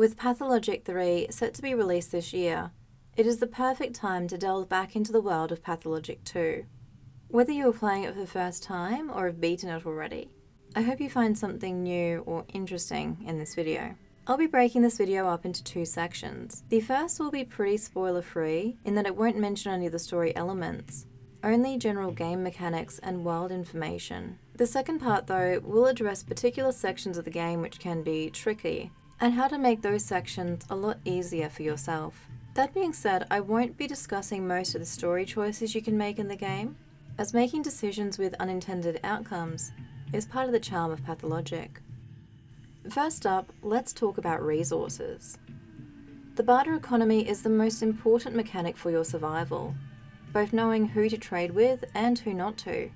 With Pathologic 3 set to be released this year, it is the perfect time to delve back into the world of Pathologic 2. Whether you are playing it for the first time or have beaten it already, I hope you find something new or interesting in this video. I'll be breaking this video up into two sections. The first will be pretty spoiler-free in that it won't mention any of the story elements, only general game mechanics and world information. The second part, though, will address particular sections of the game which can be tricky, and how to make those sections a lot easier for yourself. That being said, I won't be discussing most of the story choices you can make in the game, as making decisions with unintended outcomes is part of the charm of Pathologic. First up, let's talk about resources. The barter economy is the most important mechanic for your survival, both knowing who to trade with and who not to.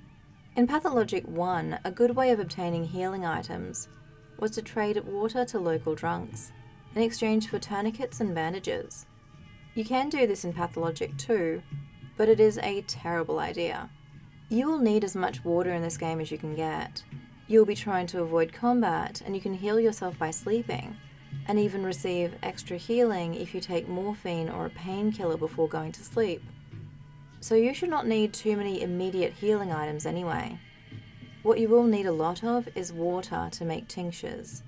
In Pathologic 1, a good way of obtaining healing items was to trade water to local drunks, in exchange for tourniquets and bandages. You can do this in Pathologic 2, but it is a terrible idea. You will need as much water in this game as you can get. You will be trying to avoid combat, and you can heal yourself by sleeping, and even receive extra healing if you take morphine or a painkiller before going to sleep. So you should not need too many immediate healing items anyway. What you will need a lot of is water to make tinctures.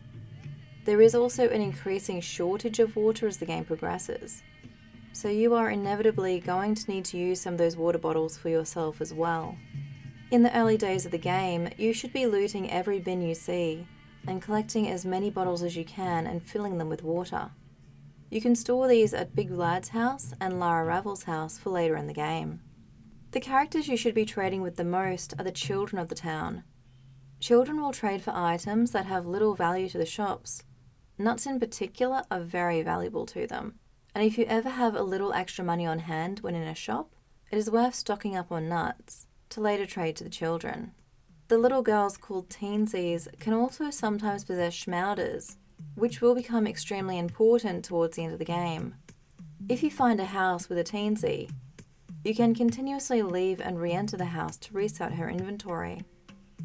There is also an increasing shortage of water as the game progresses, so you are inevitably going to need to use some of those water bottles for yourself as well. In the early days of the game, you should be looting every bin you see and collecting as many bottles as you can and filling them with water. You can store these at Big Lad's house and Lara Ravel's house for later in the game. The characters you should be trading with the most are the children of the town. Children will trade for items that have little value to the shops. Nuts in particular are very valuable to them, and if you ever have a little extra money on hand when in a shop, it is worth stocking up on nuts to later trade to the children. The little girls called teensies can also sometimes possess schmauders, which will become extremely important towards the end of the game. If you find a house with a teensy, you can continuously leave and re-enter the house to reset her inventory,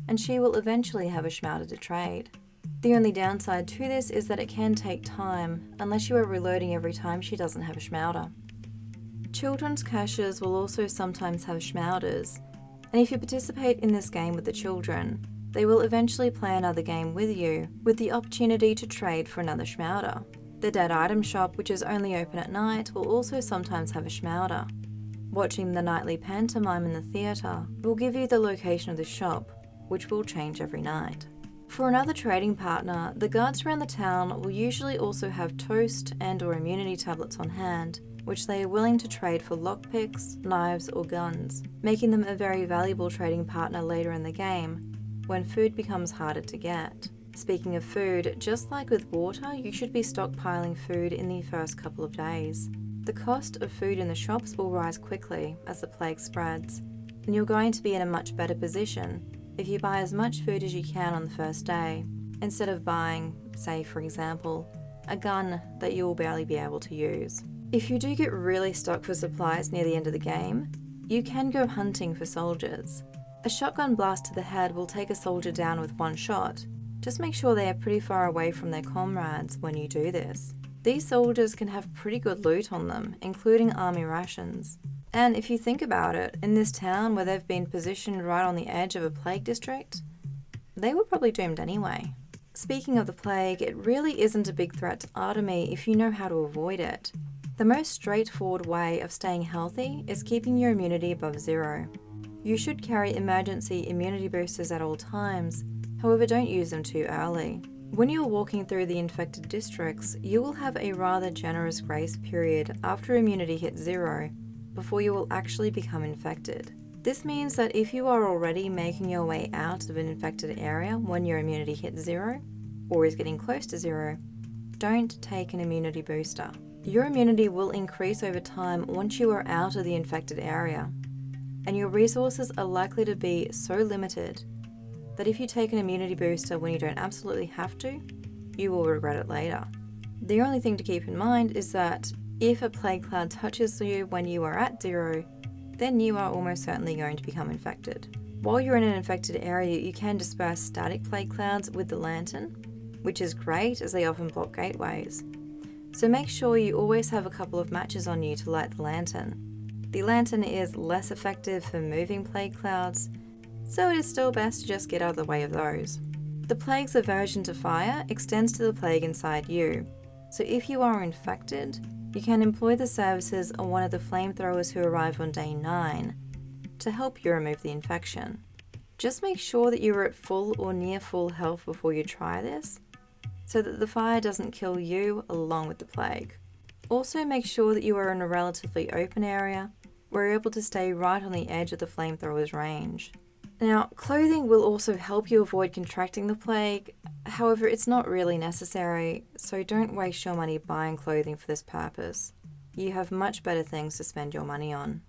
and she will eventually have a schmauder to trade. The only downside to this is that it can take time, unless you are reloading every time she doesn't have a schmauder. Children's caches will also sometimes have schmauders, and if you participate in this game with the children, they will eventually play another game with you, with the opportunity to trade for another schmauder. The Dead Item Shop, which is only open at night, will also sometimes have a schmauder. Watching the nightly pantomime in the theatre will give you the location of the shop, which will change every night. For another trading partner, the guards around the town will usually also have toast and/or immunity tablets on hand, which they are willing to trade for lockpicks, knives, or guns, making them a very valuable trading partner later in the game, when food becomes harder to get. Speaking of food, just like with water, you should be stockpiling food in the first couple of days. The cost of food in the shops will rise quickly as the plague spreads, and you're going to be in a much better position if you buy as much food as you can on the first day, instead of buying, say for example, a gun that you will barely be able to use. If you do get really stuck for supplies near the end of the game, you can go hunting for soldiers. A shotgun blast to the head will take a soldier down with one shot. Just make sure they are pretty far away from their comrades when you do this. These soldiers can have pretty good loot on them, including army rations. And if you think about it, in this town where they've been positioned right on the edge of a plague district, they were probably doomed anyway. Speaking of the plague, it really isn't a big threat to Artemy if you know how to avoid it. The most straightforward way of staying healthy is keeping your immunity above 0. You should carry emergency immunity boosters at all times, however don't use them too early. When you're walking through the infected districts, you will have a rather generous grace period after immunity hits 0, before you will actually become infected. This means that if you are already making your way out of an infected area when your immunity hits 0, or is getting close to 0, don't take an immunity booster. Your immunity will increase over time once you are out of the infected area, and your resources are likely to be so limited that if you take an immunity booster when you don't absolutely have to, you will regret it later. The only thing to keep in mind is that if a plague cloud touches you when you are at 0, then you are almost certainly going to become infected. While you're in an infected area, you can disperse static plague clouds with the lantern, which is great as they often block gateways. So make sure you always have a couple of matches on you to light the lantern. The lantern is less effective for moving plague clouds, so it is still best to just get out of the way of those. The plague's aversion to fire extends to the plague inside you, so if you are infected, you can employ the services of one of the flamethrowers who arrive on day 9 to help you remove the infection. Just make sure that you are at full or near full health before you try this, so that the fire doesn't kill you along with the plague. Also make sure that you are in a relatively open area where you're able to stay right on the edge of the flamethrower's range. Now, clothing will also help you avoid contracting the plague, however it's not really necessary, so don't waste your money buying clothing for this purpose. You have much better things to spend your money on.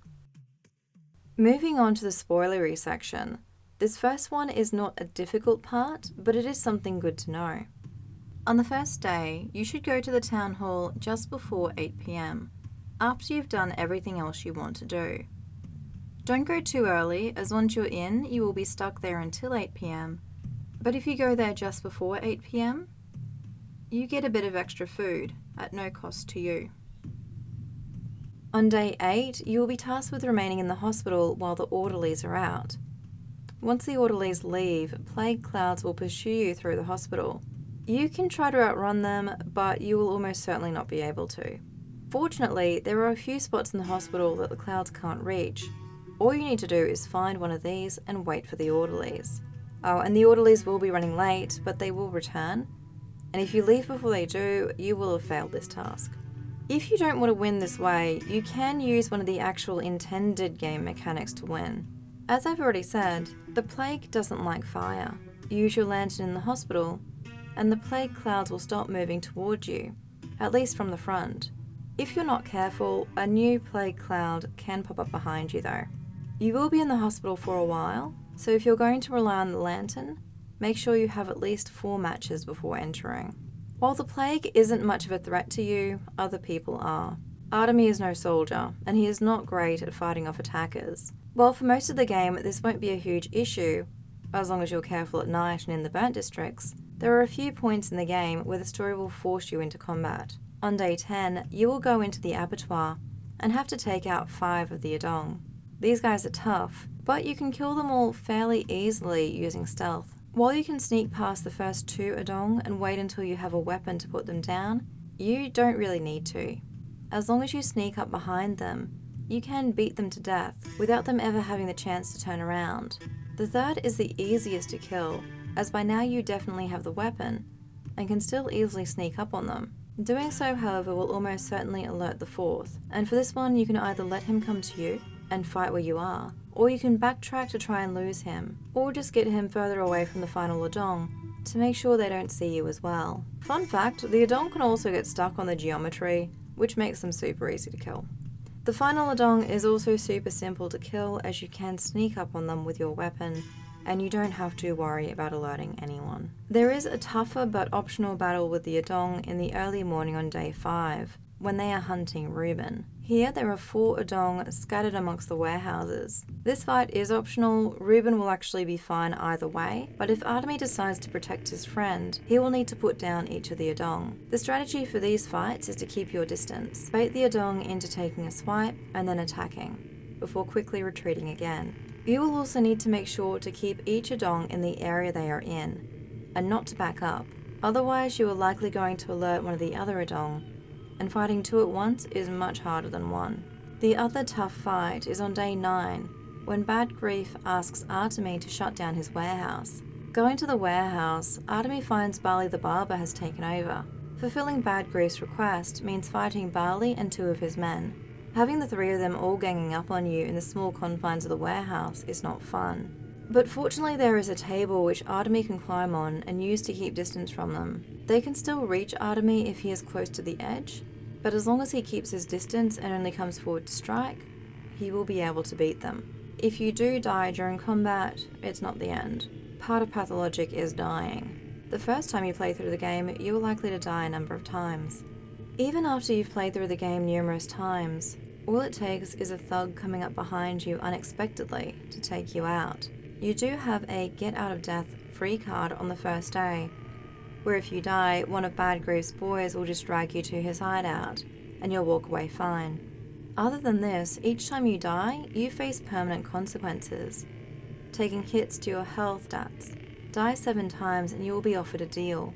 Moving on to the spoilery section, this first one is not a difficult part, but it is something good to know. On the first day, you should go to the town hall just before 8 PM, after you've done everything else you want to do. Don't go too early, as once you're in, you will be stuck there until 8 PM, but if you go there just before 8 PM, you get a bit of extra food at no cost to you. On day 8, you will be tasked with remaining in the hospital while the orderlies are out. Once the orderlies leave, plague clouds will pursue you through the hospital. You can try to outrun them, but you will almost certainly not be able to. Fortunately, there are a few spots in the hospital that the clouds can't reach. All you need to do is find one of these and wait for the orderlies. Oh, and the orderlies will be running late, but they will return. And if you leave before they do, you will have failed this task. If you don't want to win this way, you can use one of the actual intended game mechanics to win. As I've already said, the plague doesn't like fire. Use your lantern in the hospital, and the plague clouds will stop moving toward you, at least from the front. If you're not careful, a new plague cloud can pop up behind you though. You will be in the hospital for a while, so if you're going to rely on the lantern, make sure you have at least 4 matches before entering. While the plague isn't much of a threat to you, other people are. Artemy is no soldier, and he is not great at fighting off attackers. While for most of the game this won't be a huge issue, as long as you're careful at night and in the burnt districts, there are a few points in the game where the story will force you into combat. On day 10, you will go into the abattoir and have to take out 5 of the Adong. These guys are tough, but you can kill them all fairly easily using stealth. While you can sneak past the first 2 Adong and wait until you have a weapon to put them down, you don't really need to. As long as you sneak up behind them, you can beat them to death without them ever having the chance to turn around. The third is the easiest to kill, as by now you definitely have the weapon and can still easily sneak up on them. Doing so, however, will almost certainly alert the 4th, and for this one you can either let him come to you and fight where you are, or you can backtrack to try and lose him, or just get him further away from the final Adong to make sure they don't see you as well. Fun fact, the Adong can also get stuck on the geometry, which makes them super easy to kill. The final Adong is also super simple to kill, as you can sneak up on them with your weapon, and you don't have to worry about alerting anyone. There is a tougher but optional battle with the Adong in the early morning on day 5, when they are hunting Reuben. Here there are 4 Adong scattered amongst the warehouses. This fight is optional. Reuben will actually be fine either way, but if Artemy decides to protect his friend, he will need to put down each of the Adong. The strategy for these fights is to keep your distance. Bait the Adong into taking a swipe and then attacking, before quickly retreating again. You will also need to make sure to keep each Adong in the area they are in, and not to back up. Otherwise you are likely going to alert one of the other Adong, and fighting 2 at once is much harder than 1. The other tough fight is on day 9, when Bad Grief asks Artemy to shut down his warehouse. Going to the warehouse, Artemy finds Barley the Barber has taken over. Fulfilling Bad Grief's request means fighting Barley and 2 of his men. Having the 3 of them all ganging up on you in the small confines of the warehouse is not fun. But fortunately there is a table which Artemy can climb on and use to keep distance from them. They can still reach Artemy if he is close to the edge, but as long as he keeps his distance and only comes forward to strike, he will be able to beat them. If you do die during combat, it's not the end. Part of Pathologic is dying. The first time you play through the game, you are likely to die a number of times. Even after you've played through the game numerous times, all it takes is a thug coming up behind you unexpectedly to take you out. You do have a Get Out of Death free card on the first day, where if you die, one of Bad Grief's boys will just drag you to his hideout, and you'll walk away fine. Other than this, each time you die, you face permanent consequences, taking hits to your health stats. Die 7 times and you will be offered a deal.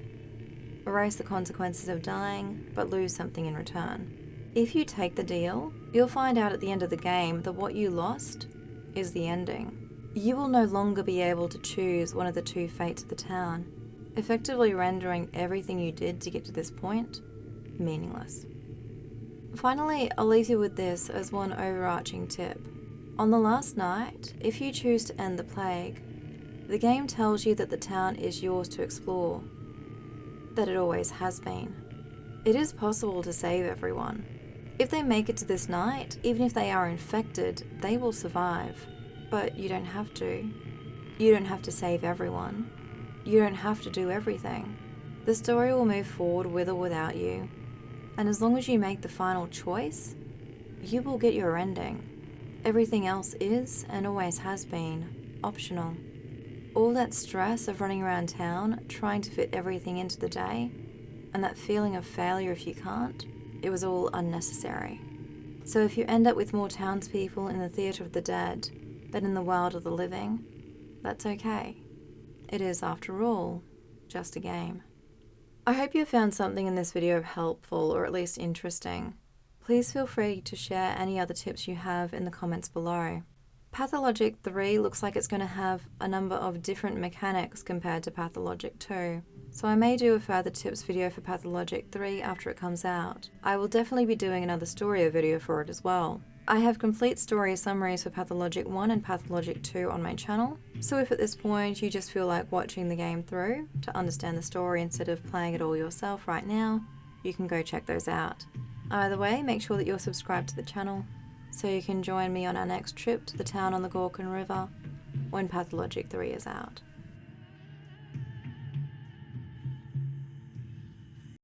Erase the consequences of dying, but lose something in return. If you take the deal, you'll find out at the end of the game that what you lost is the ending. You will no longer be able to choose one of the 2 fates of the town, effectively rendering everything you did to get to this point meaningless. Finally, I'll leave you with this as one overarching tip. On the last night, if you choose to end the plague, the game tells you that the town is yours to explore, that it always has been. It is possible to save everyone. If they make it to this night, even if they are infected, they will survive. But you don't have to. You don't have to save everyone. You don't have to do everything. The story will move forward with or without you. And as long as you make the final choice, you will get your ending. Everything else is, and always has been, optional. All that stress of running around town, trying to fit everything into the day, and that feeling of failure if you can't, it was all unnecessary. So if you end up with more townspeople in the theatre of the dead than in the world of the living, that's okay. It is, after all, just a game. I hope you found something in this video helpful, or at least interesting. Please feel free to share any other tips you have in the comments below. Pathologic 3 looks like it's going to have a number of different mechanics compared to Pathologic 2, so I may do a further tips video for Pathologic 3 after it comes out. I will definitely be doing another story video for it as well. I have complete story summaries for Pathologic 1 and Pathologic 2 on my channel, so if at this point you just feel like watching the game through to understand the story instead of playing it all yourself right now, you can go check those out. Either way, make sure that you're subscribed to the channel so you can join me on our next trip to the town on the Gorkin River when Pathologic 3 is out.